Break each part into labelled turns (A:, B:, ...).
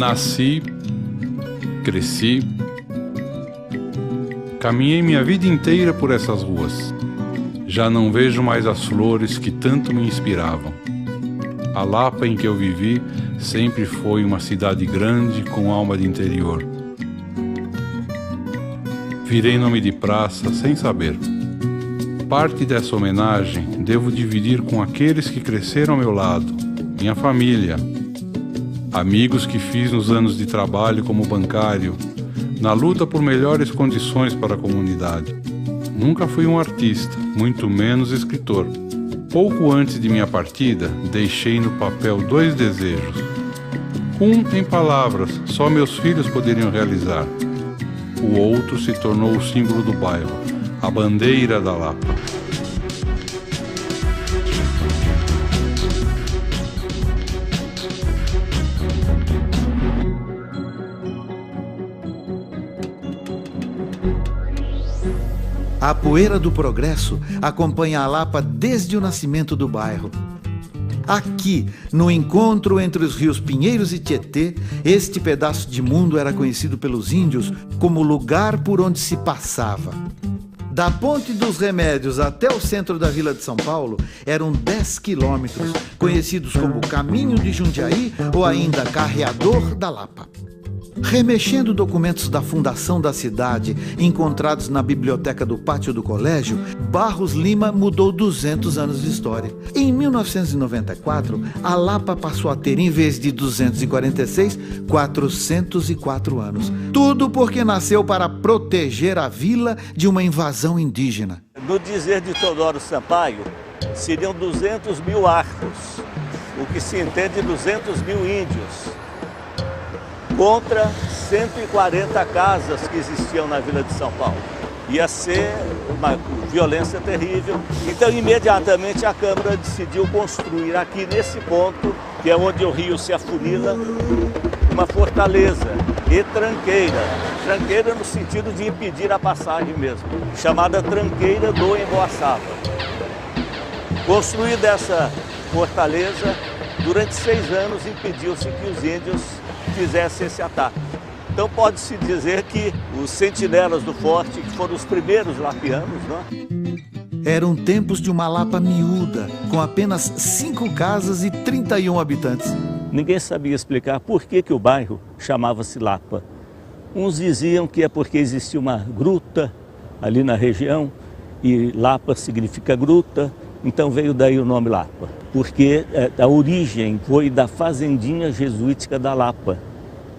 A: Nasci, cresci, caminhei minha vida inteira por essas ruas. Já não vejo mais as flores que tanto me inspiravam. A Lapa em que eu vivi sempre foi uma cidade grande com alma de interior. Virei nome de praça sem saber. Parte dessa homenagem devo dividir com aqueles que cresceram ao meu lado, minha família, amigos que fiz nos anos de trabalho como bancário, na luta por melhores condições para a comunidade. Nunca fui um artista, muito menos escritor. Pouco antes de minha partida, deixei no papel 2 desejos. Um em palavras, só meus filhos poderiam realizar. O outro se tornou o símbolo do bairro, a bandeira da Lapa.
B: A poeira do progresso acompanha a Lapa desde o nascimento do bairro. Aqui, no encontro entre os rios Pinheiros e Tietê, este pedaço de mundo era conhecido pelos índios como o lugar por onde se passava. Da Ponte dos Remédios até o centro da Vila de São Paulo eram 10 quilômetros, conhecidos como Caminho de Jundiaí ou ainda Carreador da Lapa. Remexendo documentos da fundação da cidade encontrados na biblioteca do pátio do colégio, Barros Lima mudou 200 anos de história. Em 1994, a Lapa passou a ter, em vez de 246, 404 anos. Tudo porque nasceu para proteger a vila de uma invasão indígena.
C: No dizer de Teodoro Sampaio, seriam 200 mil arcos, o que se entende 200 mil índios, contra 140 casas que existiam na Vila de São Paulo. Ia ser uma violência terrível. Então, imediatamente, a Câmara decidiu construir aqui nesse ponto, que é onde o rio se afunila, uma fortaleza e tranqueira. Tranqueira no sentido de impedir a passagem mesmo, chamada Tranqueira do Emboaçava. Construída essa fortaleza, durante 6 anos impediu-se que os índios fizesse esse ataque. Então pode-se dizer que os sentinelas do forte, que foram os primeiros lapianos,
B: Eram tempos de uma Lapa miúda, com apenas 5 casas e 31 habitantes.
C: Ninguém sabia explicar por que o bairro chamava-se Lapa. Uns diziam que é porque existia uma gruta ali na região, e Lapa significa gruta, então veio daí o nome Lapa. Porque a origem foi da fazendinha jesuítica da Lapa,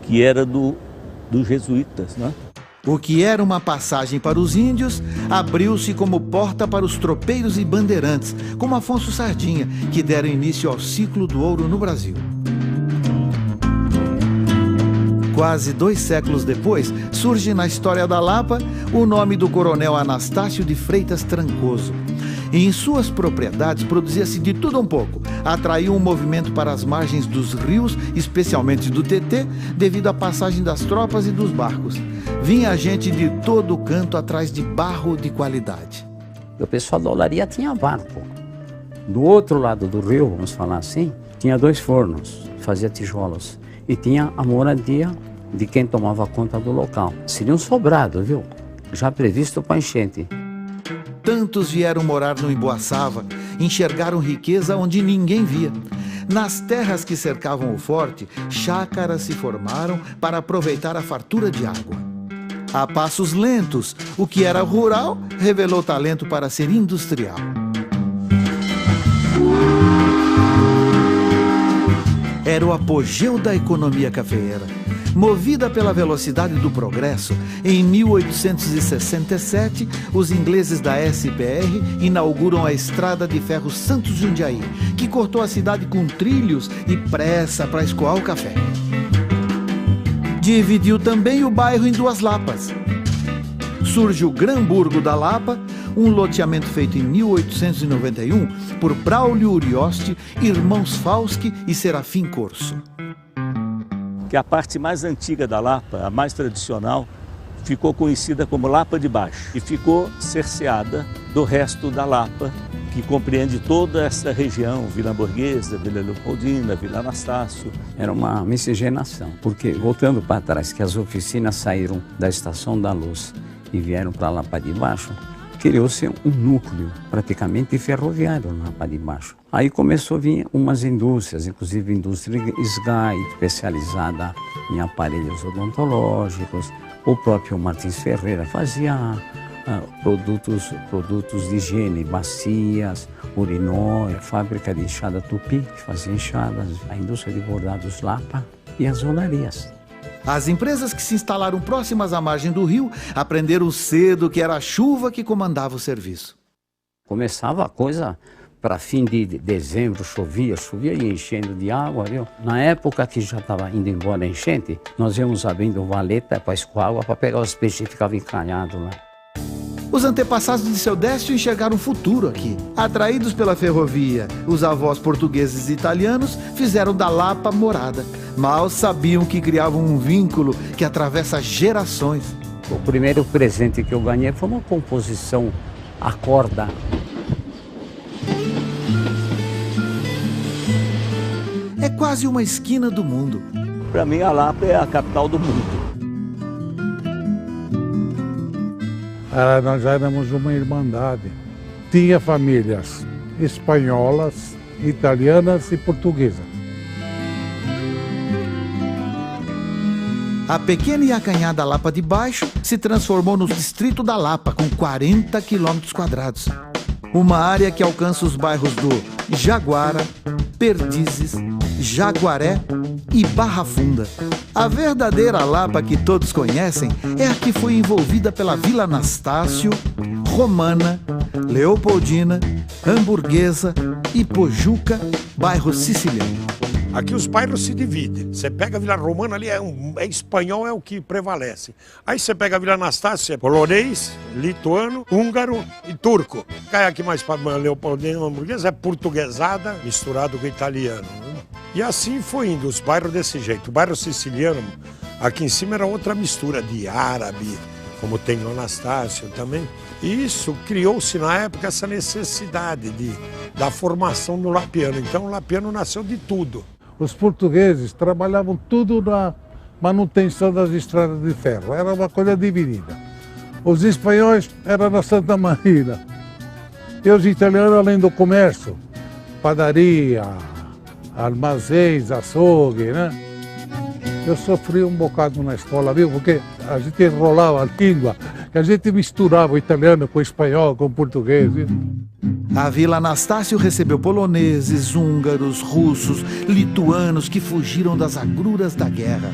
C: que era dos jesuítas,
B: O que era uma passagem para os índios, abriu-se como porta para os tropeiros e bandeirantes, como Afonso Sardinha, que deram início ao ciclo do ouro no Brasil. Quase 2 séculos depois, surge na história da Lapa o nome do coronel Anastácio de Freitas Trancoso. E em suas propriedades produzia-se de tudo um pouco. Atraiu um movimento para as margens dos rios, especialmente do Tietê, devido à passagem das tropas e dos barcos. Vinha gente de todo canto atrás de barro de qualidade.
D: O pessoal da olaria tinha barco. Do outro lado do rio, vamos falar assim, tinha 2 fornos, fazia tijolos. E tinha a moradia de quem tomava conta do local. Seria um sobrado, viu? Já previsto para enchente.
B: Tantos vieram morar no Emboaçava, enxergaram riqueza onde ninguém via. Nas terras que cercavam o forte, chácaras se formaram para aproveitar a fartura de água. A passos lentos, o que era rural revelou talento para ser industrial. Era o apogeu da economia cafeeira. Movida pela velocidade do progresso, em 1867, os ingleses da SPR inauguram a Estrada de Ferro Santos Jundiaí, que cortou a cidade com trilhos e pressa para escoar o café. Dividiu também o bairro em 2 lapas. Surge o Gran-Burgo da Lapa, um loteamento feito em 1891 por Braulio Urioste, irmãos Fauski e Serafim Corso.
C: Que a parte mais antiga da Lapa, a mais tradicional, ficou conhecida como Lapa de Baixo e ficou cerceada do resto da Lapa, que compreende toda essa região, Vila Borghesa, Vila Leopoldina, Vila Anastácio.
D: Era uma miscigenação, porque, voltando para trás, que as oficinas saíram da Estação da Luz e vieram para lá para de baixo, criou-se um núcleo praticamente ferroviário lá para de baixo. Aí começou a vir umas indústrias, inclusive a indústria SGAI, especializada em aparelhos odontológicos. O próprio Martins Ferreira fazia produtos de higiene, bacias, urinói, fábrica de enxada Tupi, que fazia enxadas, a indústria de bordados Lapa e as olarias.
B: As empresas que se instalaram próximas à margem do rio aprenderam cedo que era a chuva que comandava o serviço.
D: Começava a coisa para fim de dezembro, chovia e enchendo de água, viu? Na época que já estava indo embora a enchente, nós íamos abrindo valeta para escoar água, para pegar os peixes que ficavam encalhados lá.
B: Os antepassados de seu Décio enxergaram futuro aqui. Atraídos pela ferrovia, os avós portugueses e italianos fizeram da Lapa morada. Mal sabiam que criavam um vínculo que atravessa gerações.
D: O primeiro presente que eu ganhei foi uma composição a corda.
B: É quase uma esquina do mundo.
C: Para mim, a Lapa é a capital do mundo.
E: Nós éramos uma irmandade. Tinha famílias espanholas, italianas e portuguesas.
B: A pequena e acanhada Lapa de Baixo se transformou no distrito da Lapa, com 40 quilômetros quadrados. Uma área que alcança os bairros do Jaguara, Perdizes, Jaguaré e Barra Funda. A verdadeira Lapa que todos conhecem é a que foi envolvida pela Vila Anastácio, Romana, Leopoldina, Hamburguesa e Pojuca, bairro siciliano.
F: Aqui os bairros se dividem. Você pega a Vila Romana ali, é espanhol, é o que prevalece. Aí você pega a Vila Anastácio, é polonês, lituano, húngaro e turco. Cai aqui mais para Leopoldina, Hamburguesa, é portuguesada misturado com italiano. Né? E assim foi indo, os bairros desse jeito. O bairro siciliano, aqui em cima era outra mistura de árabe, como tem no Anastácio também. E isso criou-se na época essa necessidade da formação do lapiano. Então o lapiano nasceu de tudo.
E: Os portugueses trabalhavam tudo na manutenção das estradas de ferro. Era uma coisa dividida. Os espanhóis eram na Santa Marina. E os italianos, além do comércio, padaria, armazéns, açougue, né? Eu sofri um bocado na escola, viu? Porque a gente enrolava a língua, a gente misturava o italiano com o espanhol, com o português, viu?
B: A Vila Anastácio recebeu poloneses, húngaros, russos, lituanos que fugiram das agruras da guerra.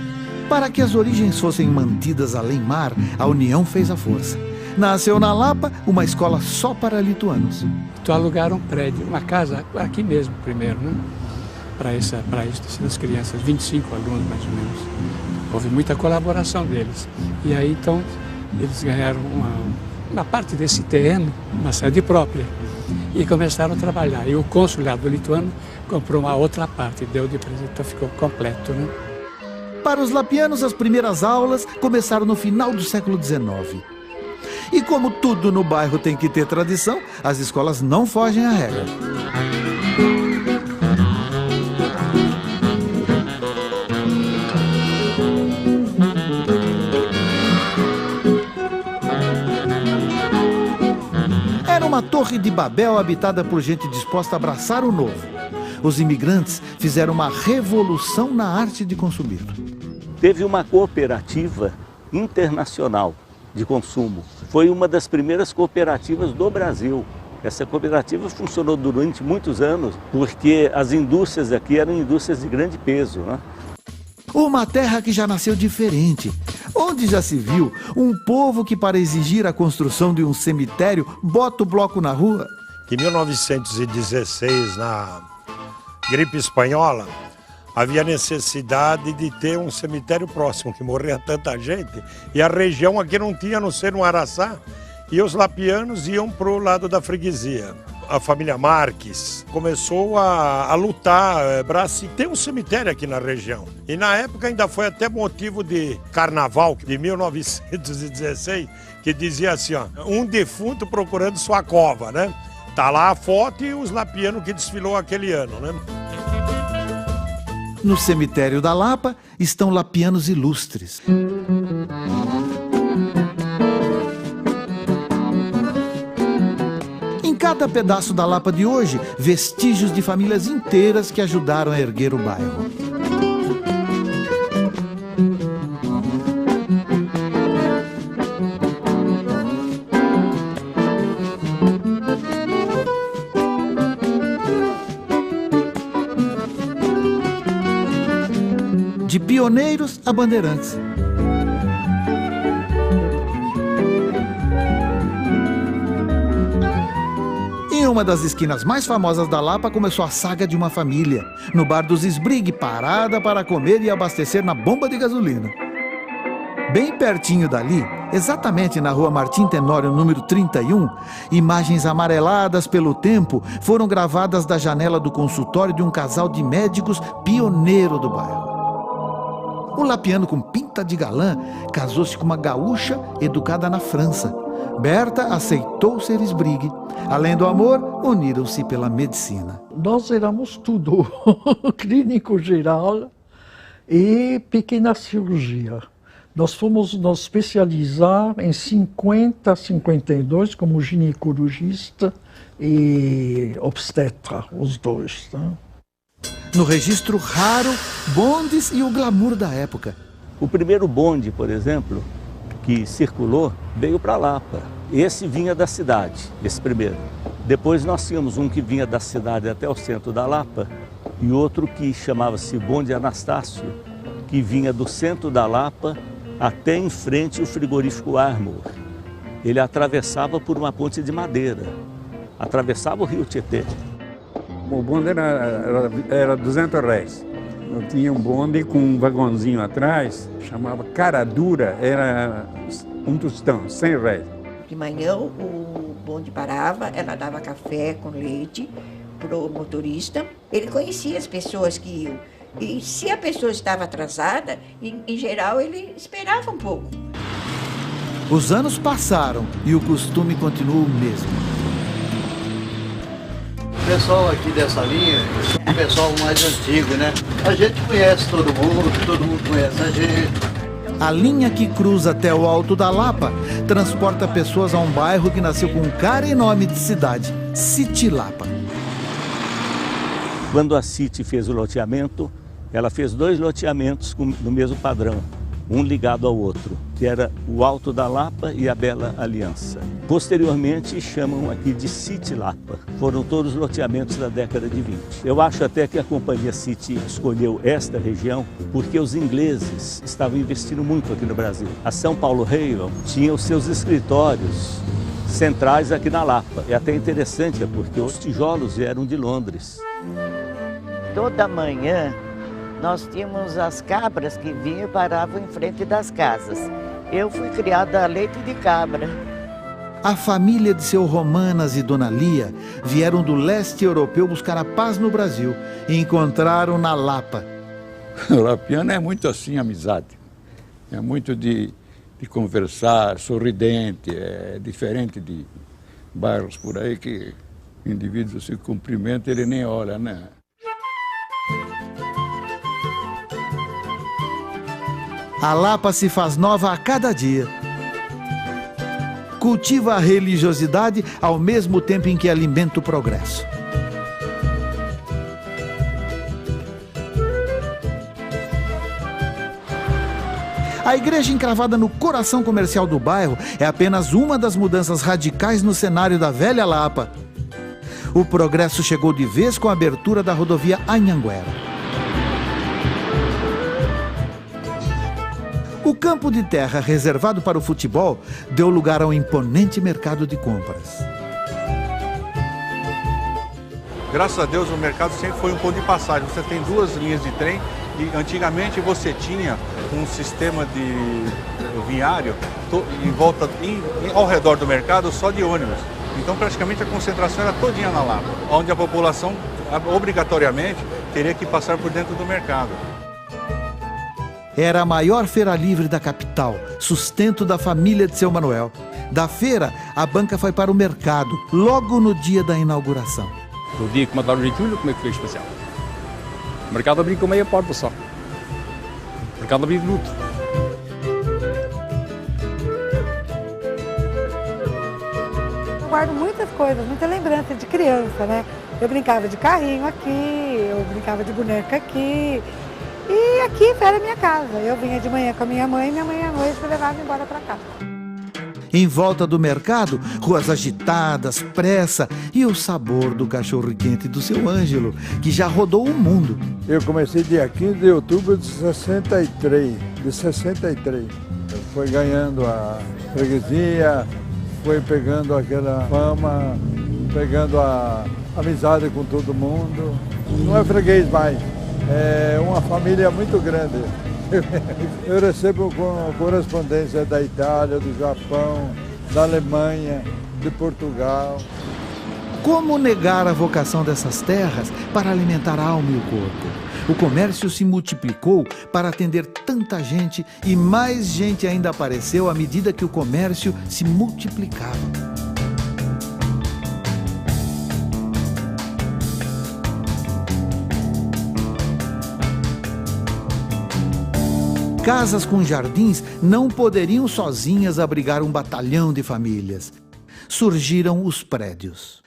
B: Para que as origens fossem mantidas além-mar, a União fez a força. Nasceu na Lapa uma escola só para lituanos.
G: Então alugaram um prédio, uma casa aqui mesmo primeiro, né? Para isso, das crianças, 25 alunos mais ou menos. Houve muita colaboração deles. E aí então eles ganharam uma parte desse terreno, uma sede própria. E começaram a trabalhar. E o consulado lituano comprou uma outra parte, deu de presente, então ficou completo, né?
B: Para os lapianos, as primeiras aulas começaram no final do século XIX. E como tudo no bairro tem que ter tradição, as escolas não fogem à regra. Era uma torre de Babel habitada por gente disposta a abraçar o novo. Os imigrantes fizeram uma revolução na arte de consumir.
C: Teve uma cooperativa internacional de consumo. Foi uma das primeiras cooperativas do Brasil. Essa cooperativa funcionou durante muitos anos porque as indústrias aqui eram indústrias de grande peso, né?
B: Uma terra que já nasceu diferente, onde já se viu um povo que, para exigir a construção de um cemitério, bota o bloco na rua.
F: Em 1916, na gripe espanhola, havia necessidade de ter um cemitério próximo, que morria tanta gente, e a região aqui não tinha, a não ser no Araçá, e os lapianos iam para o lado da freguesia. A família Marques começou a lutar para se ter um cemitério aqui na região. E na época ainda foi até motivo de carnaval, de 1916, que dizia assim, ó, um defunto procurando sua cova, né? Tá lá a foto e os lapianos que desfilou aquele ano, né?
B: No cemitério da Lapa estão lapianos ilustres. Em cada pedaço da Lapa de hoje, vestígios de famílias inteiras que ajudaram a erguer o bairro. De pioneiros a bandeirantes. Em uma das esquinas mais famosas da Lapa começou a saga de uma família, no bar dos Esbrigue, parada para comer e abastecer na bomba de gasolina. Bem pertinho dali, exatamente na rua Martim Tenório, número 31, imagens amareladas pelo tempo foram gravadas da janela do consultório de um casal de médicos pioneiro do bairro. O lapiano com pinta de galã casou-se com uma gaúcha educada na França. Berta aceitou ser esbrigue. Além do amor, uniram-se pela medicina.
H: Nós éramos tudo, clínico geral e pequena cirurgia. Nós fomos nos especializar em 50, 52 como ginecologista e obstetra, os dois. Né?
B: No registro raro, bondes e o glamour da época.
C: O primeiro bonde, por exemplo, que circulou, veio para Lapa. Esse vinha da cidade, esse primeiro. Depois nós tínhamos um que vinha da cidade até o centro da Lapa e outro que chamava-se bonde Anastácio, que vinha do centro da Lapa até em frente ao frigorífico Armour. Ele atravessava por uma ponte de madeira, atravessava o rio Tietê.
I: O bonde era 200 reais. Eu tinha um bonde com um vagãozinho atrás, chamava cara dura, era um tostão, 100 reais.
J: De manhã o bonde parava, ela dava café com leite pro motorista. Ele conhecia as pessoas que iam. E se a pessoa estava atrasada, em geral ele esperava um pouco.
B: Os anos passaram e o costume continua o mesmo.
K: O pessoal aqui dessa linha, o pessoal mais antigo, né? A gente conhece todo mundo conhece a gente.
B: A linha que cruza até o Alto da Lapa transporta pessoas a um bairro que nasceu com cara e nome de cidade, City Lapa.
C: Quando a City fez o loteamento, ela fez 2 loteamentos no mesmo padrão, um ligado ao outro, que era o Alto da Lapa e a Bela Aliança. Posteriormente, chamam aqui de City Lapa. Foram todos loteamentos da década de 20. Eu acho até que a companhia City escolheu esta região porque os ingleses estavam investindo muito aqui no Brasil. A São Paulo Railway tinha os seus escritórios centrais aqui na Lapa. É até interessante, porque os tijolos vieram de Londres.
L: Toda manhã nós tínhamos as cabras que vinham e paravam em frente das casas. Eu fui criada a leite de cabra.
B: A família de seu Romanas e Dona Lia vieram do leste europeu buscar a paz no Brasil e encontraram na Lapa.
I: O lapiano é muito assim, amizade. É muito de conversar, sorridente, é diferente de bairros por aí que o indivíduo se cumprimenta e ele nem olha, né?
B: A Lapa se faz nova a cada dia. Cultiva a religiosidade ao mesmo tempo em que alimenta o progresso. A igreja encravada no coração comercial do bairro é apenas uma das mudanças radicais no cenário da velha Lapa. O progresso chegou de vez com a abertura da rodovia Anhanguera. O campo de terra reservado para o futebol deu lugar a um imponente mercado de compras.
A: Graças a Deus o mercado sempre foi um ponto de passagem. Você tem 2 linhas de trem e antigamente você tinha um sistema de viário em volta, ao redor do mercado só de ônibus. Então praticamente a concentração era todinha na Lapa, onde a população obrigatoriamente teria que passar por dentro do mercado.
B: Era a maior feira livre da capital, sustento da família de seu Manuel. Da feira, a banca foi para o mercado, logo no dia da inauguração.
M: No dia que mataram o Getúlio, como é que foi especial? O mercado abriu com meia porta só. O mercado abriu de luto.
N: Eu guardo muitas coisas, muita lembrança de criança, né? Eu brincava de carrinho aqui, eu brincava de boneca aqui. E aqui era a minha casa. Eu vinha de manhã com a minha mãe à noite me levava embora para casa.
B: Em volta do mercado, ruas agitadas, pressa e o sabor do cachorro-quente do seu Ângelo, que já rodou o mundo.
E: Eu comecei dia 15 de outubro de 63. Foi ganhando a freguesia, foi pegando aquela fama, pegando a amizade com todo mundo. Não é freguês mais, é uma família muito grande. Eu recebo correspondência da Itália, do Japão, da Alemanha, de Portugal.
B: Como negar a vocação dessas terras para alimentar a alma e o corpo? O comércio se multiplicou para atender tanta gente e mais gente ainda apareceu à medida que o comércio se multiplicava. Casas com jardins não poderiam sozinhas abrigar um batalhão de famílias. Surgiram os prédios.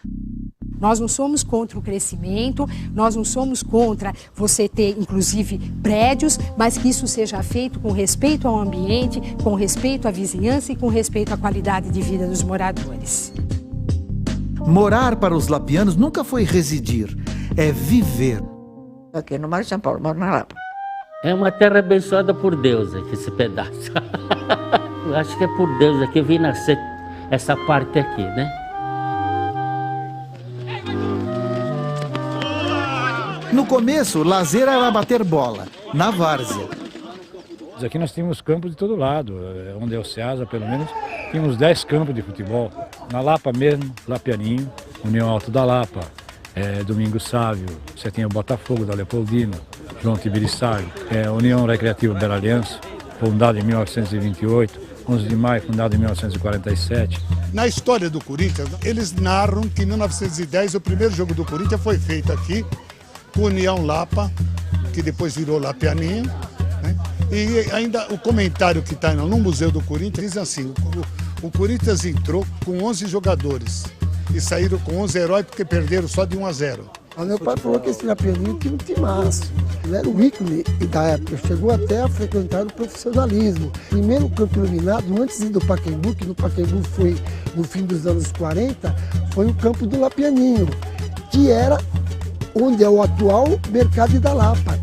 O: Nós não somos contra o crescimento, nós não somos contra você ter, inclusive, prédios, mas que isso seja feito com respeito ao ambiente, com respeito à vizinhança e com respeito à qualidade de vida dos moradores.
B: Morar para os lapianos nunca foi residir, é viver.
J: Aqui no Mar de São Paulo, moro na Lapa.
P: É uma terra abençoada por Deus aqui, esse pedaço. Eu acho que é por Deus aqui, eu vi nascer essa parte aqui, né?
B: No começo, lazer era bater bola, na várzea.
Q: Aqui nós tínhamos campos de todo lado, onde é o Ceasa, pelo menos, tínhamos 10 campos de futebol. Na Lapa mesmo, Lapianinho, União Alto da Lapa, Domingo Sávio, você tinha o Botafogo da Leopoldina, João Tibiriçaio, União Recreativa Bela Aliança, fundada em 1928, 11 de maio, fundada em 1947.
R: Na história do Corinthians, eles narram que em 1910 o primeiro jogo do Corinthians foi feito aqui, com União Lapa, que depois virou Lapianinho, né? E ainda o comentário que está no Museu do Corinthians diz assim, o Corinthians entrou com 11 jogadores e saíram com 11 heróis porque perderam só de 1-0.
S: Meu pai falou que esse Lapianinho tinha um timaço. Ele era o ícone da época, chegou até a frequentar o profissionalismo. Primeiro campo iluminado, antes de ir do Pacaembu, que no Pacaembu foi no fim dos anos 40, foi o campo do Lapianinho, que era onde é o atual Mercado da Lapa.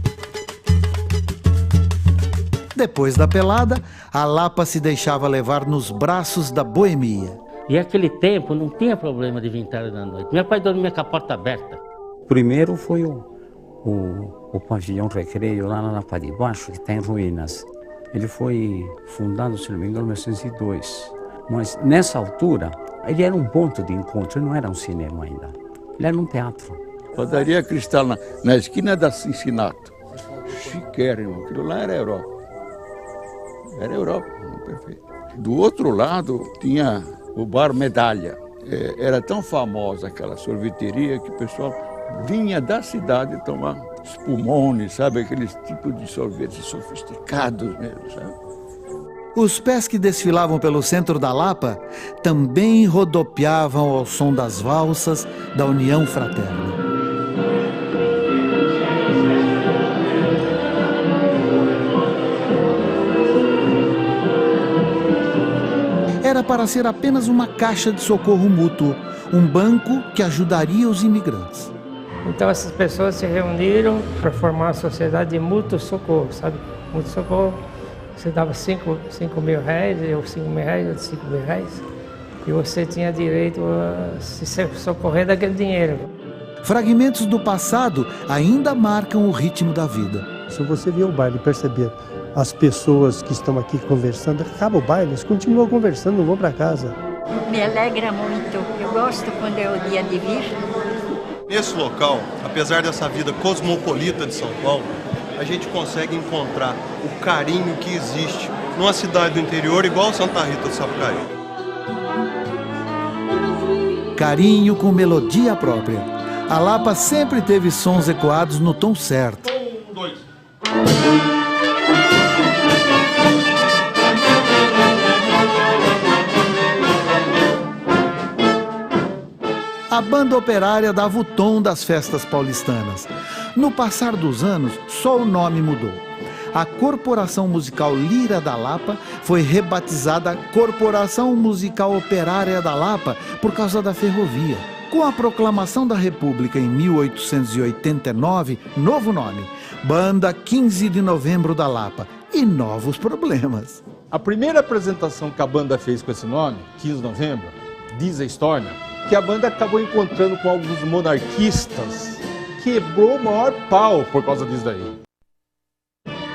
B: Depois da pelada, a Lapa se deixava levar nos braços da boemia.
P: E naquele tempo não tinha problema de vir tarde da noite. Meu pai dormia com a porta aberta.
D: Primeiro foi o pavilhão Recreio lá na Lapa de Baixo, que está em ruínas. Ele foi fundado, se não me engano, em 1902. Mas nessa altura, ele era um ponto de encontro, ele não era um cinema ainda. Ele era um teatro.
I: Padaria Cristal na esquina da Cincinnati. Chiquérrimo, aquilo lá era Europa. Era Europa, perfeito. Do outro lado tinha o Bar Medalha. Era tão famosa aquela sorveteria que o pessoal vinha da cidade tomar espumone, sabe? Aqueles tipos de sorvetes sofisticados mesmo, sabe?
B: Os pés que desfilavam pelo centro da Lapa também rodopiavam ao som das valsas da União Fraterna. Era para ser apenas uma caixa de socorro mútuo, um banco que ajudaria os imigrantes.
T: Então essas pessoas se reuniram para formar a sociedade de mútuo socorro, sabe? Mútuo socorro, você dava 5 mil reais, eu 5 mil reais, eu 5 mil reais, e você tinha direito a se socorrer daquele dinheiro.
B: Fragmentos do passado ainda marcam o ritmo da vida.
U: Se você ver o baile e perceber as pessoas que estão aqui conversando, acaba o baile, eles continuam conversando, não vão para casa.
V: Me alegra muito, eu gosto quando é o dia de vir.
W: Nesse local, apesar dessa vida cosmopolita de São Paulo, a gente consegue encontrar o carinho que existe numa cidade do interior igual Santa Rita do Sapucaí.
B: Carinho com melodia própria. A Lapa sempre teve sons ecoados no tom certo. A banda operária dava o tom das festas paulistanas. No passar dos anos, só o nome mudou. A Corporação Musical Lira da Lapa foi rebatizada Corporação Musical Operária da Lapa por causa da ferrovia. Com a proclamação da República em 1889, novo nome, Banda 15 de Novembro da Lapa, e novos problemas.
F: A primeira apresentação que a banda fez com esse nome, 15 de Novembro, diz a história que a banda acabou encontrando com alguns monarquistas, quebrou o maior pau por causa disso daí.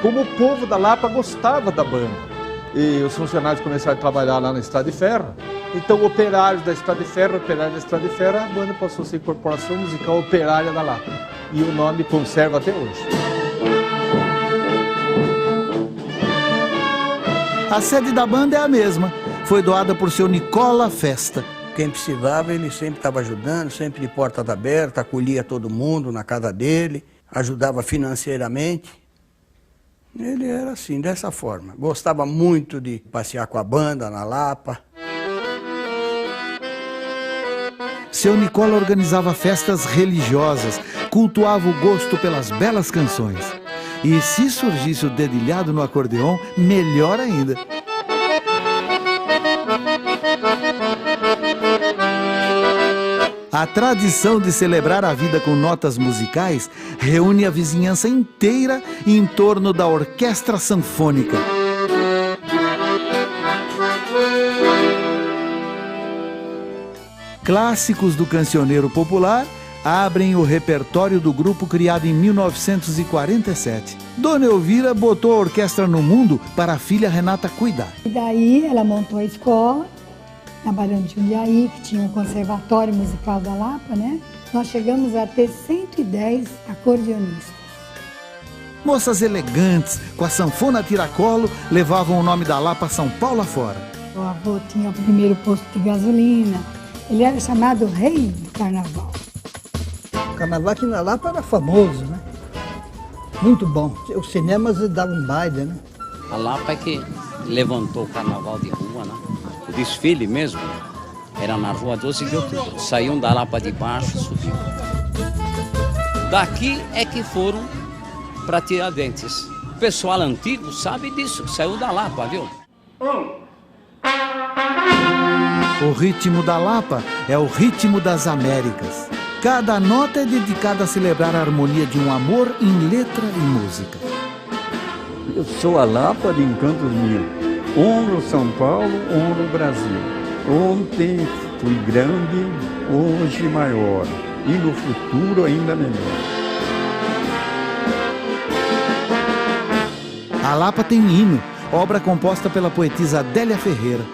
F: Como o povo da Lapa gostava da banda, e os funcionários começaram a trabalhar lá na Estrada de Ferro, então operários da Estrada de Ferro, a banda passou a ser Corporação Musical Operária da Lapa, e o nome conserva até hoje.
B: A sede da banda é a mesma, foi doada por seu Nicola Festa.
G: Quem precisava, ele sempre estava ajudando, sempre de portas abertas, acolhia todo mundo na casa dele, ajudava financeiramente. Ele era assim, dessa forma. Gostava muito de passear com a banda na Lapa.
B: Seu Nicola organizava festas religiosas, cultuava o gosto pelas belas canções. E se surgisse o dedilhado no acordeon, melhor ainda. A tradição de celebrar a vida com notas musicais reúne a vizinhança inteira em torno da orquestra sanfônica. Clássicos do cancioneiro popular abrem o repertório do grupo criado em 1947. Dona Elvira botou a orquestra no mundo para a filha Renata cuidar.
N: E daí ela montou a escola na Barão de Jundiaí, que tinha um conservatório musical da Lapa, né? Nós chegamos a ter 110 acordeonistas.
B: Moças elegantes, com a sanfona a tiracolo, levavam o nome da Lapa São Paulo afora.
N: O avô tinha o primeiro posto de gasolina. Ele era chamado Rei do Carnaval.
S: O carnaval aqui na Lapa era famoso, né? Muito bom. Os cinemas davam baile, né?
D: A Lapa é que levantou o carnaval de rua, né? O desfile mesmo era na rua 12 de outubro. Saíam da Lapa de baixo, subiam. Daqui é que foram para Tiradentes. O pessoal antigo sabe disso, saiu da Lapa, viu?
B: O ritmo da Lapa é o ritmo das Américas. Cada nota é dedicada a celebrar a harmonia de um amor em letra e música.
I: Eu sou a Lapa de Encantos Mil. Honro São Paulo, honro o Brasil. Ontem fui grande, hoje maior. E no futuro ainda melhor.
B: A Lapa tem hino, obra composta pela poetisa Adélia Ferreira.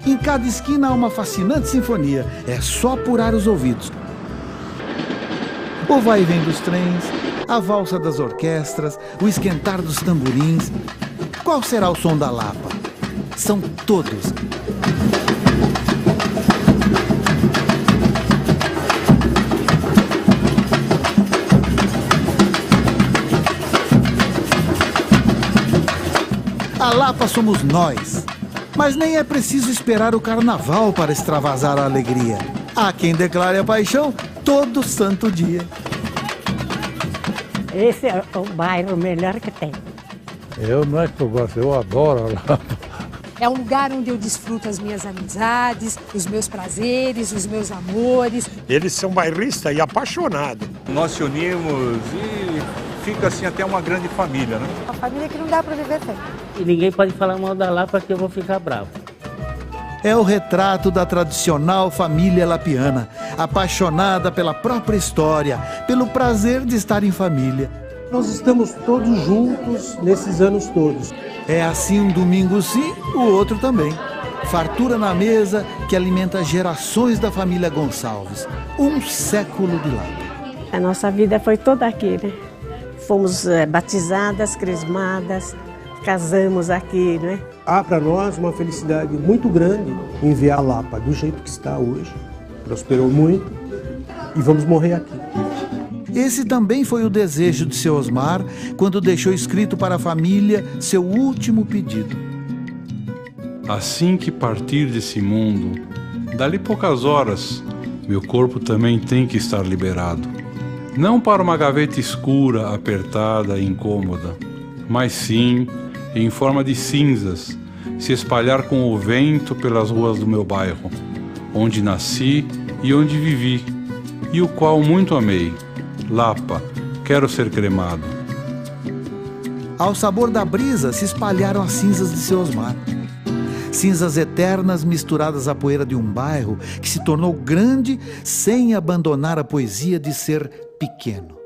B: Em cada esquina há uma fascinante sinfonia, é só apurar os ouvidos. O vai e vem dos trens, a valsa das orquestras, o esquentar dos tamborins. Qual será o som da Lapa? São todos. A Lapa somos nós. Mas nem é preciso esperar o carnaval para extravasar a alegria. Há quem declare a paixão todo santo dia.
H: Esse é o bairro melhor que tem.
E: Eu não é que eu gosto, eu adoro a Lapa.
O: É um lugar onde eu desfruto as minhas amizades, os meus prazeres, os meus amores.
X: Eles são bairristas e apaixonados.
A: Nós se unimos e fica assim até uma grande família, né?
N: Uma família que não dá para viver sem.
P: E ninguém pode falar mal da Lapa porque eu vou ficar bravo.
B: É o retrato da tradicional família lapiana, apaixonada pela própria história, pelo prazer de estar em família.
U: Nós estamos todos juntos nesses anos todos.
B: É assim um domingo sim, o outro também. Fartura na mesa que alimenta gerações da família Gonçalves. Um século de Lapa.
H: A nossa vida foi toda aqui, né? Fomos batizadas, crismadas,
C: casamos aqui, né?
U: Há para nós uma felicidade muito grande em ver a Lapa do jeito que está hoje. Prosperou muito e vamos morrer aqui.
B: Esse também foi o desejo de seu Osmar quando deixou escrito para a família seu último pedido.
A: Assim que partir desse mundo, dali poucas horas, meu corpo também tem que estar liberado. Não para uma gaveta escura, apertada e incômoda, mas sim em forma de cinzas, se espalhar com o vento pelas ruas do meu bairro, onde nasci e onde vivi, e o qual muito amei. Lapa, quero ser cremado.
B: Ao sabor da brisa se espalharam as cinzas de seu Osmar. Cinzas eternas misturadas à poeira de um bairro que se tornou grande sem abandonar a poesia de ser pequeno.